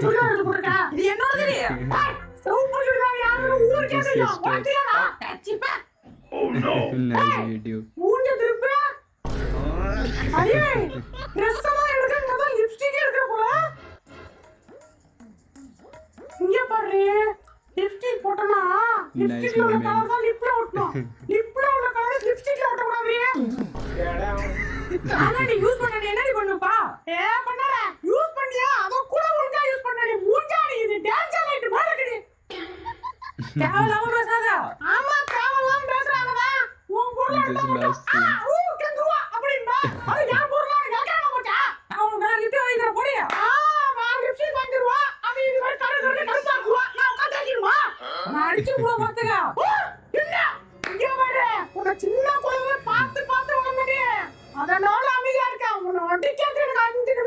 சுடிதார் எடுத்து போட்டுருக்க. இது என்னோடது. சூப்பர் சுடிதார் யாரும் ஊருக்கே தெரியும். வாத்தியாடா. டச்சிப்பா. Oh no. nice video. மூஞ்ச திருப்பு. அடே. Dress எல்லாம் எடுக்கறதுக்கு லிப்ஸ்டிக் எடுக்கற போல. இங்க பாரு. லிப்ஸ்டிக் போட்டனா லிப்ஸ்டிக்ல உள்ள கலர் தான் லிப்ல ஒட்டணும். லிப்ல உள்ள கலர் லிப்ஸ்டிக்ல ஒட்ட கூடாது. ஆனாடி யூஸ் பண்ணனே என்னடி பண்ணுப்பா? பண்ணற. யூஸ் பண்ணியா? அத கூட ஒழுங்கா யூஸ் பண்ணடி. மூஞ்சாடி இது டான்ஸ் லைட் மாதிரி இருக்குடி. தேவலாம பேசாத. ஆமா தேவலாம பேசுறானடா. உன் பொருள கந்துவா அப்படினா. அது யார் பொருளா கேட்காம போச்சா? அவன் வேற லிப்ட் வாங்கிற போடி. நான் லிப்ஸ்டிக் வாங்கிடுவா. அவன் இது மாதிரி கரெக்ட்டா கரெக்ட்டா நான் காட்டிடுவா. நான் அடிச்சு போவா.